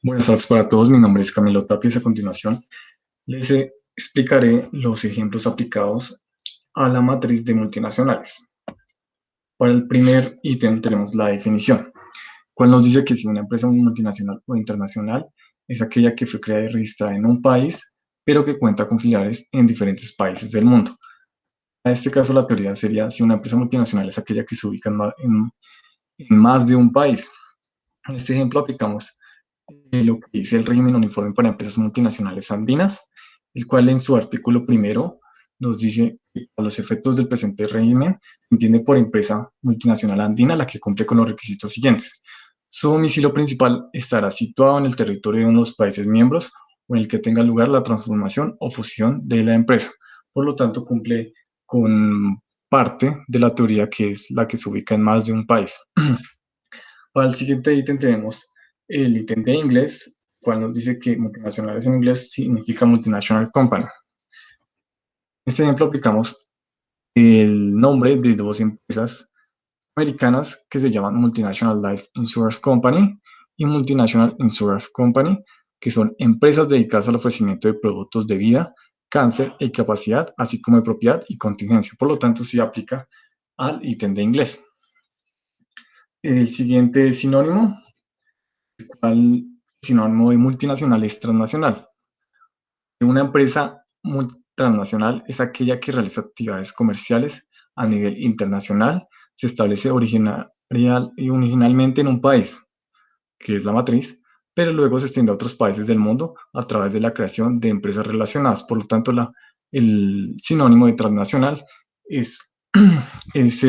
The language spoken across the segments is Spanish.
Buenas tardes para todos, mi nombre es Camilo Tapias. A continuación les explicaré los ejemplos aplicados a la matriz de multinacionales. Para el primer ítem tenemos la definición, cual nos dice que si una empresa multinacional o internacional es aquella que fue creada y registrada en un país, pero que cuenta con filiales en diferentes países del mundo. En este caso, la teoría sería si una empresa multinacional es aquella que se ubica en más de un país. En este ejemplo aplicamos lo que dice el régimen uniforme para empresas multinacionales andinas, el cual en su artículo primero nos dice que a los efectos del presente régimen se entiende por empresa multinacional andina la que cumple con los requisitos siguientes. Su domicilio principal estará situado en el territorio de uno de los países miembros o en el que tenga lugar la transformación o fusión de la empresa. Por lo tanto, cumple con parte de la teoría que es la que se ubica en más de un país. Para el siguiente ítem tenemos el ítem de inglés, cual nos dice que multinacionales en inglés significa multinational company. En este ejemplo aplicamos el nombre de dos empresas americanas que se llaman Multinational Life Insurance Company y Multinational Insurance Company, que son empresas dedicadas al ofrecimiento de productos de vida, cáncer e incapacidad, así como de propiedad y contingencia. Por lo tanto, se aplica al ítem de inglés. El siguiente sinónimo, el sinónimo de multinacional es transnacional. Una empresa transnacional es aquella que realiza actividades comerciales a nivel internacional, se establece originalmente en un país, que es la matriz, pero luego se extiende a otros países del mundo a través de la creación de empresas relacionadas. Por lo tanto, el sinónimo de transnacional es, es,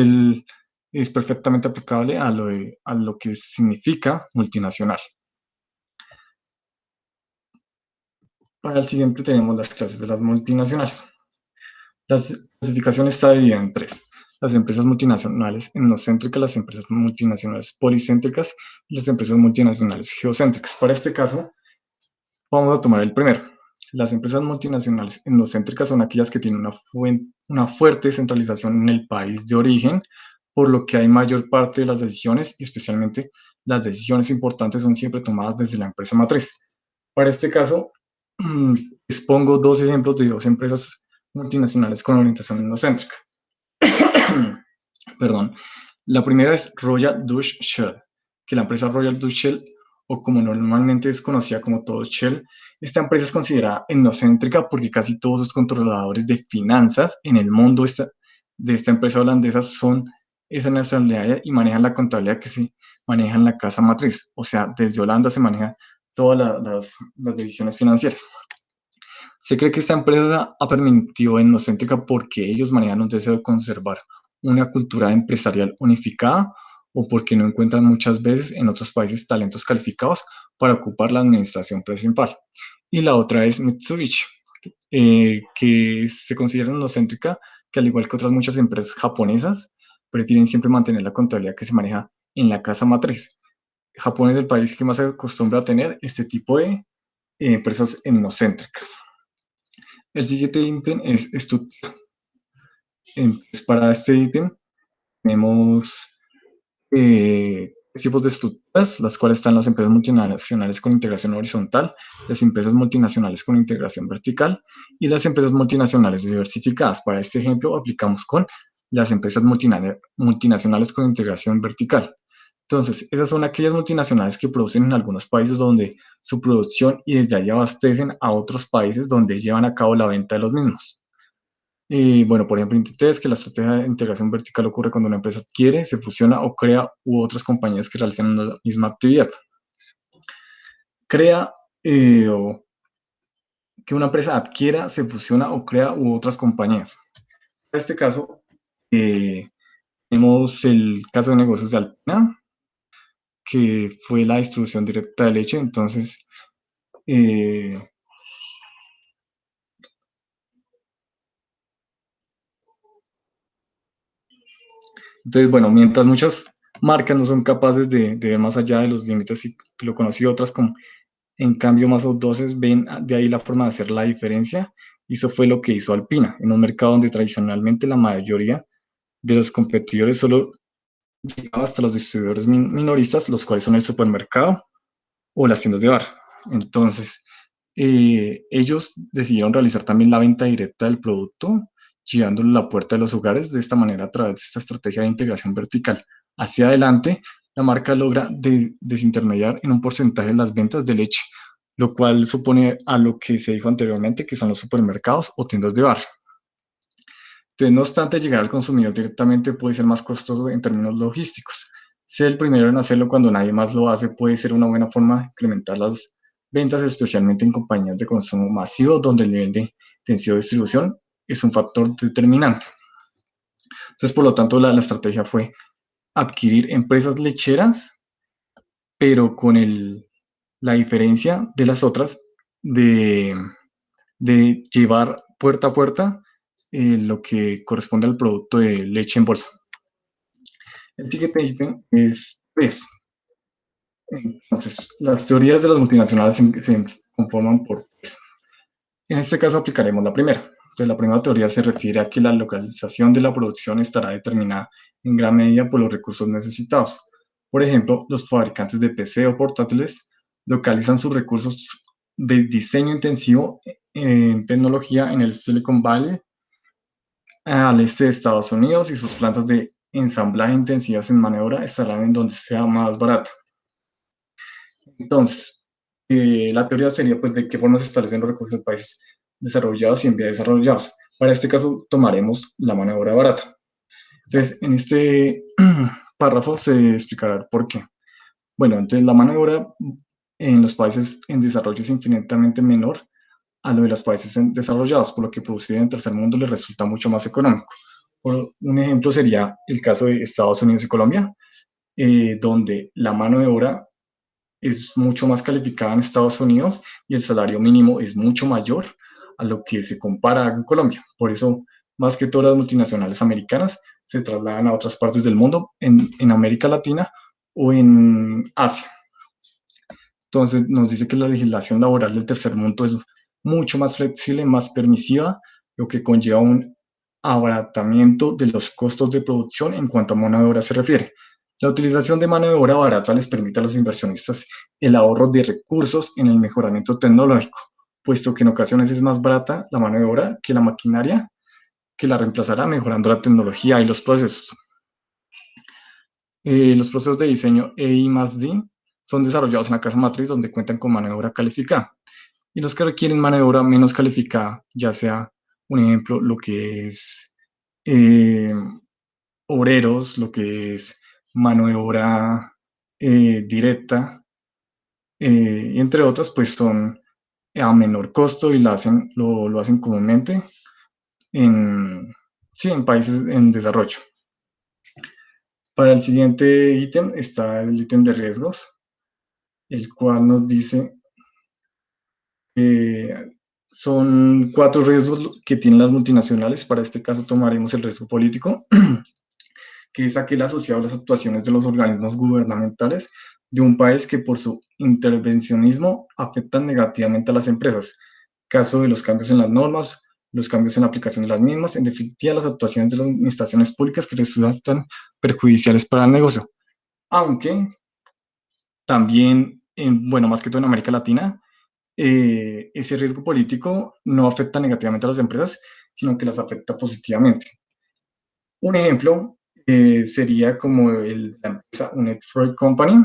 es perfectamente aplicable a lo que significa multinacional. Para el siguiente tenemos las clases de las multinacionales. La clasificación está dividida en tres: las empresas multinacionales etnocéntricas, las empresas multinacionales policéntricas y las empresas multinacionales geocéntricas. Para este caso, vamos a tomar el primero. Las empresas multinacionales etnocéntricas son aquellas que tienen una fuerte centralización en el país de origen, por lo que hay mayor parte de las decisiones, y especialmente las decisiones importantes, son siempre tomadas desde la empresa matriz. Para este caso, expongo dos ejemplos de dos empresas multinacionales con orientación etnocéntrica. Perdón. La primera es Royal Dutch Shell, que la empresa Royal Dutch Shell, o como normalmente es conocida como todo Shell, esta empresa es considerada etnocéntrica porque casi todos los controladores de finanzas en el mundo de esta empresa holandesa son esa nacionalidad y manejan la contabilidad que se maneja en la casa matriz. O sea, desde Holanda se manejan todas las divisiones financieras. Se cree que esta empresa ha permitido etnocéntrica porque ellos manejan un deseo de conservar una cultura empresarial unificada, o porque no encuentran muchas veces en otros países talentos calificados para ocupar la administración principal. Y la otra es Mitsubishi, que se considera etnocéntrica, que al igual que otras muchas empresas japonesas, prefieren siempre mantener la contabilidad que se maneja en la casa matriz. Japón es el país que más se acostumbra a tener este tipo de empresas etnocéntricas. El siguiente ítem es estructura. Entonces, para este ítem tenemos tipos de estructuras, las cuales están las empresas multinacionales con integración horizontal, las empresas multinacionales con integración vertical y las empresas multinacionales diversificadas. Para este ejemplo, aplicamos con las empresas multinacionales con integración vertical. Entonces, esas son aquellas multinacionales que producen en algunos países donde su producción y desde ahí abastecen a otros países donde llevan a cabo la venta de los mismos. Y bueno, por ejemplo, es que la estrategia de integración vertical ocurre cuando una empresa adquiere, se fusiona o crea u otras compañías que realizan la misma actividad. Crea o que una empresa adquiera, se fusiona o crea u otras compañías. En este caso, tenemos el caso de negocios de Alpina, que fue la distribución directa de leche. Entonces, bueno, mientras muchas marcas no son capaces de ver más allá de los límites y lo conocido, otras como en cambio más audaces ven de ahí la forma de hacer la diferencia, y eso fue lo que hizo Alpina, en un mercado donde tradicionalmente la mayoría de los competidores solo llegaba hasta los distribuidores minoristas, los cuales son el supermercado o las tiendas de bar. Entonces, ellos decidieron realizar también la venta directa del producto, llevándolo a la puerta de los hogares. De esta manera, a través de esta estrategia de integración vertical hacia adelante, la marca logra desintermediar en un porcentaje las ventas de leche, lo cual supone a lo que se dijo anteriormente, que son los supermercados o tiendas de barrio. Entonces, no obstante, llegar al consumidor directamente puede ser más costoso en términos logísticos. Ser el primero en hacerlo cuando nadie más lo hace puede ser una buena forma de incrementar las ventas, especialmente en compañías de consumo masivo, donde el nivel de intensidad de distribución es un factor determinante. Entonces, por lo tanto, la estrategia fue adquirir empresas lecheras, pero con la diferencia de las otras de, de llevar puerta a puerta lo que corresponde al producto de leche en bolsa. El siguiente ítem es peso. Entonces, las teorías de las multinacionales se conforman por tres. En este caso aplicaremos la primera. Entonces, la primera teoría se refiere a que la localización de la producción estará determinada en gran medida por los recursos necesitados. Por ejemplo, los fabricantes de PC o portátiles localizan sus recursos de diseño intensivo en tecnología en el Silicon Valley, al este de Estados Unidos, y sus plantas de ensamblaje intensivas en maniobra estarán en donde sea más barato. Entonces, la teoría sería pues de qué forma se establecen los recursos en países desarrollados y en vías desarrollados. Para este caso tomaremos la mano de obra barata. Entonces, en este párrafo se explicará por qué. Bueno, entonces la mano de obra en los países en desarrollo es infinitamente menor a lo de los países desarrollados, por lo que producir en el tercer mundo les resulta mucho más económico. Por un ejemplo sería el caso de Estados Unidos y Colombia, donde la mano de obra es mucho más calificada en Estados Unidos y el salario mínimo es mucho mayor a lo que se compara en Colombia. Por eso, más que todas las multinacionales americanas se trasladan a otras partes del mundo, en América Latina o en Asia. Entonces, nos dice que la legislación laboral del tercer mundo es mucho más flexible, más permisiva, lo que conlleva un abaratamiento de los costos de producción en cuanto a mano de obra se refiere. La utilización de mano de obra barata les permite a los inversionistas el ahorro de recursos en el mejoramiento tecnológico, puesto que en ocasiones es más barata la mano de obra que la maquinaria, que la reemplazará mejorando la tecnología y los procesos. Los procesos de diseño EI+D son desarrollados en la casa matriz donde cuentan con mano de obra calificada. Y los que requieren mano de obra menos calificada, ya sea, un ejemplo, lo que es obreros, lo que es mano de obra directa, entre otras, pues son a menor costo y lo hacen comúnmente en, sí, en países en desarrollo. Para el siguiente ítem está el ítem de riesgos, el cual nos dice que son 4 riesgos que tienen las multinacionales. Para este caso tomaremos el riesgo político, que es aquel asociado a las actuaciones de los organismos gubernamentales de un país que por su intervencionismo afectan negativamente a las empresas. Caso de los cambios en las normas, los cambios en la aplicación de las mismas, en definitiva las actuaciones de las administraciones públicas que resultan perjudiciales para el negocio. Aunque también, bueno, más que todo en América Latina, ese riesgo político no afecta negativamente a las empresas, sino que las afecta positivamente. Un ejemplo sería como la empresa United Fruit Company,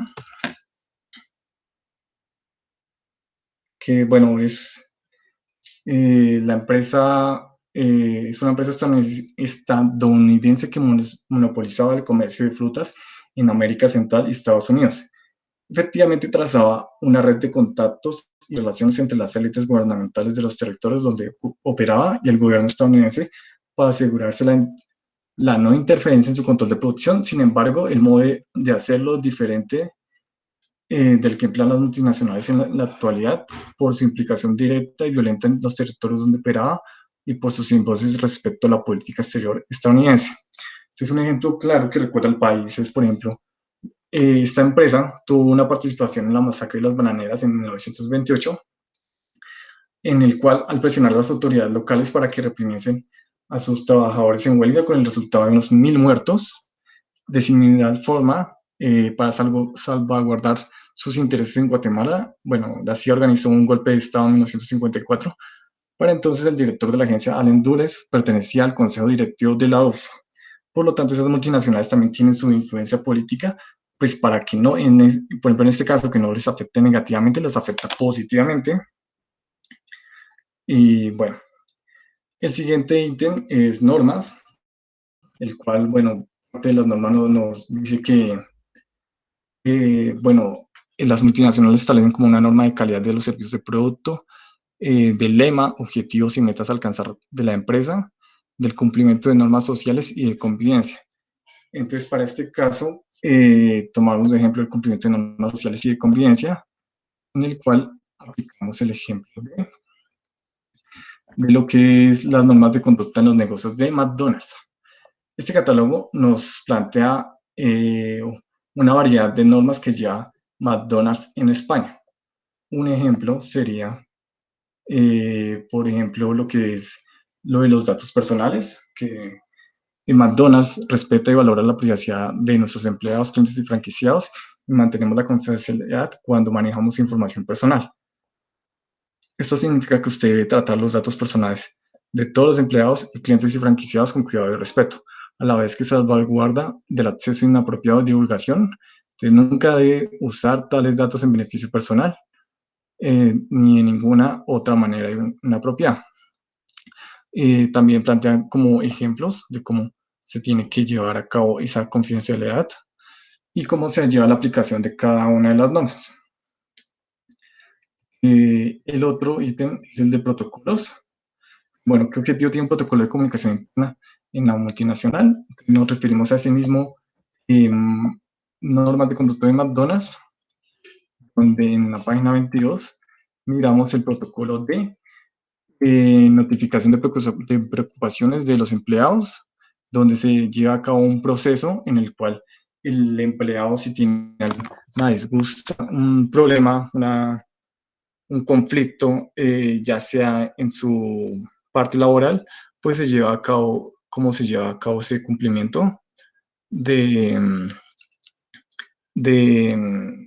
que bueno, la empresa es una empresa estadounidense que monopolizaba el comercio de frutas en América Central y Estados Unidos. Efectivamente trazaba una red de contactos y relaciones entre las élites gubernamentales de los territorios donde operaba y el gobierno estadounidense para asegurarse la no interferencia en su control de producción. Sin embargo, el modo de hacerlo es diferente del que emplean las multinacionales en la actualidad, por su implicación directa y violenta en los territorios donde operaba y por sus simbiosis respecto a la política exterior estadounidense. Este es un ejemplo claro que recuerda al país, es por ejemplo, esta empresa tuvo una participación en la masacre de las bananeras en 1928, en el cual, al presionar a las autoridades locales para que reprimiesen a sus trabajadores en huelga, con el resultado de unos 1000 muertos, de similar forma, para salvaguardar sus intereses en Guatemala. Bueno, la CIA organizó un golpe de Estado en 1954. Para entonces, el director de la agencia, Allen Dulles, pertenecía al consejo directivo de la UF. Por lo tanto, esas multinacionales también tienen su influencia política, pues para que no, por ejemplo, en este caso, que no les afecte negativamente, les afecta positivamente. Y bueno, el siguiente ítem es normas, el cual, bueno, parte de las normas nos dice que, bueno, las multinacionales establecen como una norma de calidad de los servicios de producto, del lema, objetivos y metas a alcanzar de la empresa, del cumplimiento de normas sociales y de convivencia. Entonces, para este caso, tomamos de ejemplo el cumplimiento de normas sociales y de convivencia, en el cual aplicamos el ejemplo de lo que es las normas de conducta en los negocios de McDonald's. Este catálogo nos plantea una variedad de normas que lleva McDonald's en España. Un ejemplo sería, por ejemplo, lo que es lo de los datos personales, que en McDonald's respeta y valora la privacidad de nuestros empleados, clientes y franquiciados y mantenemos la confidencialidad cuando manejamos información personal. Esto significa que usted debe tratar los datos personales de todos los empleados y clientes y franquiciados con cuidado y respeto, a la vez que salvaguarda del acceso inapropiado de divulgación. Usted nunca debe usar tales datos en beneficio personal, ni de ninguna otra manera inapropiada. También plantean como ejemplos de cómo se tiene que llevar a cabo esa confidencialidad y cómo se lleva la aplicación de cada una de las normas. El otro ítem es el de protocolos. Bueno, ¿qué objetivo tiene un protocolo de comunicación interna en la multinacional? Nos referimos a ese mismo normas de conducta de McDonald's, donde en la página 22 miramos el protocolo de notificación de preocupaciones de los empleados, donde se lleva a cabo un proceso en el cual el empleado, si tiene una disgusta, un problema, un conflicto, ya sea en su parte laboral, pues se lleva a cabo, cómo se lleva a cabo ese cumplimiento de, de,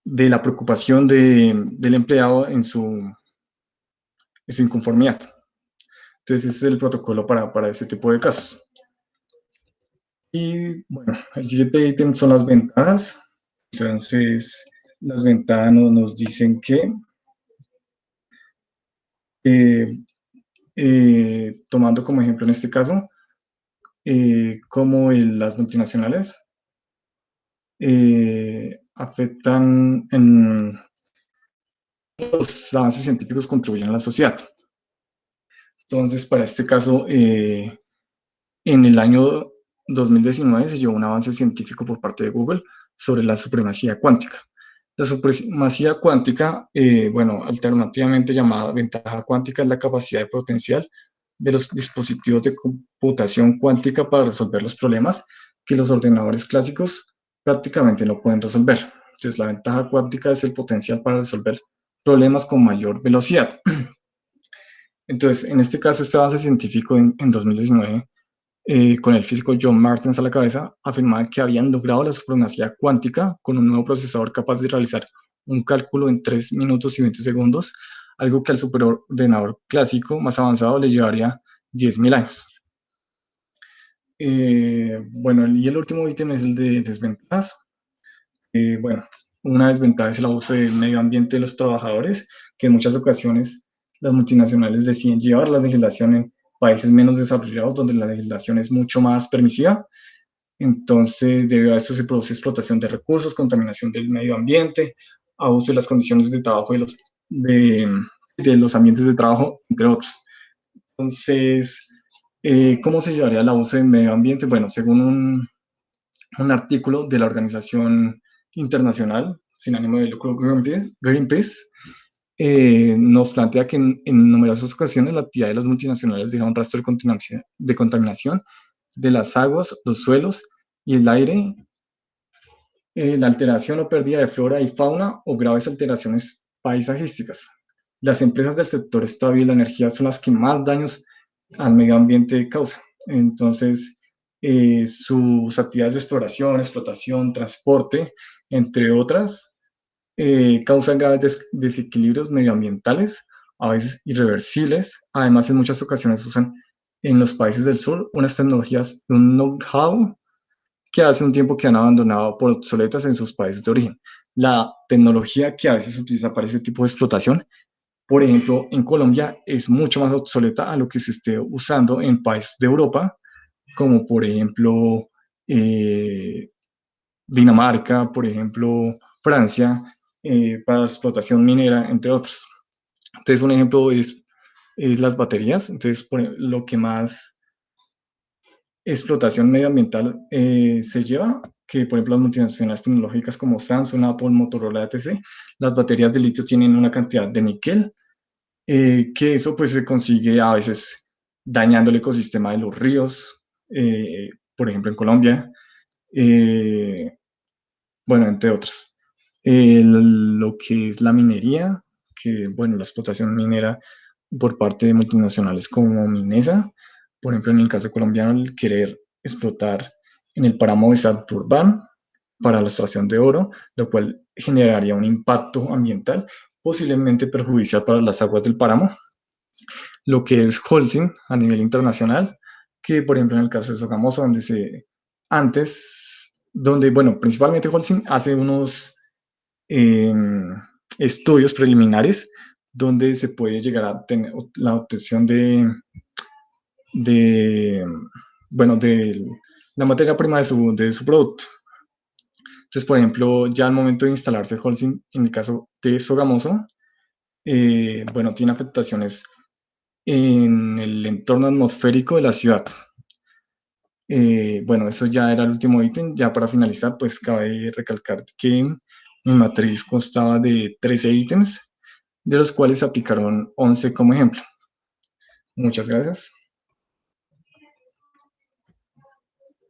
de la preocupación del empleado en su inconformidad. Entonces, ese es el protocolo para ese tipo de casos. Y bueno, el siguiente ítem son las ventajas. Entonces, las ventajas nos dicen que, eh, tomando como ejemplo en este caso, cómo las multinacionales afectan en los avances científicos contribuyen a la sociedad. Entonces, para este caso, en el año 2019 se llevó un avance científico por parte de Google sobre la supremacía cuántica. La supremacía cuántica, bueno, alternativamente llamada ventaja cuántica, es la capacidad potencial de los dispositivos de computación cuántica para resolver los problemas que los ordenadores clásicos prácticamente no pueden resolver. Entonces, la ventaja cuántica es el potencial para resolver problemas con mayor velocidad. Entonces, en este caso, este avance científico en 2019 con el físico John Martens a la cabeza, afirmaba que habían logrado la supremacía cuántica con un nuevo procesador capaz de realizar un cálculo en 3 minutos y 20 segundos, algo que al superordenador clásico más avanzado le llevaría 10.000 años. Bueno, y el último ítem es el de desventajas. Bueno, una desventaja es el abuso del medio ambiente de los trabajadores, que en muchas ocasiones las multinacionales deciden llevar la legislación en países menos desarrollados, donde la legislación es mucho más permisiva. Entonces, debido a esto se produce explotación de recursos, contaminación del medio ambiente, abuso de las condiciones de trabajo de los ambientes de trabajo, entre otros. Entonces, ¿cómo se llevaría el abuso del medio ambiente? Bueno, según un artículo de la organización internacional sin ánimo de lucro Greenpeace, nos plantea que en numerosas ocasiones la actividad de las multinacionales deja un rastro de contaminación de las aguas, los suelos y el aire, la alteración o pérdida de flora y fauna o graves alteraciones paisajísticas. Las empresas del sector estable y la energía son las que más daños al medio ambiente causan. Entonces, sus actividades de exploración, explotación, transporte, entre otras, causan graves desequilibrios medioambientales, a veces irreversibles. Además, en muchas ocasiones usan en los países del sur unas tecnologías, un know-how que hace un tiempo que han abandonado por obsoletas en sus países de origen. La tecnología que a veces se utiliza para ese tipo de explotación, por ejemplo, en Colombia es mucho más obsoleta a lo que se esté usando en países de Europa, como por ejemplo eh, Dinamarca, por ejemplo Francia, para la explotación minera, entre otros. Entonces, un ejemplo es las baterías. Entonces, lo que más explotación medioambiental se lleva, que por ejemplo las multinacionales tecnológicas como Samsung, Apple, Motorola, etc., las baterías de litio tienen una cantidad de níquel, que eso pues se consigue a veces dañando el ecosistema de los ríos, por ejemplo en Colombia, eh, bueno, entre otras. Lo que es la minería, que bueno, la explotación minera por parte de multinacionales como Minesa, por ejemplo, en el caso colombiano, el querer explotar en el páramo de Santurbán para la extracción de oro, lo cual generaría un impacto ambiental posiblemente perjudicial para las aguas del páramo. Lo que es Holcim a nivel internacional, que por ejemplo en el caso de Sogamoso, donde, bueno, principalmente Holcim hace unos eh, estudios preliminares donde se puede llegar a tener la obtención de bueno, de la materia prima de su producto. Entonces, por ejemplo, ya al momento de instalarse Holcim, en el caso de Sogamoso, bueno, tiene afectaciones en el entorno atmosférico de la ciudad. Bueno, eso ya era el último ítem. Ya para finalizar, pues cabe recalcar que mi matriz constaba de 13 ítems, de los cuales se aplicaron 11 como ejemplo. Muchas gracias.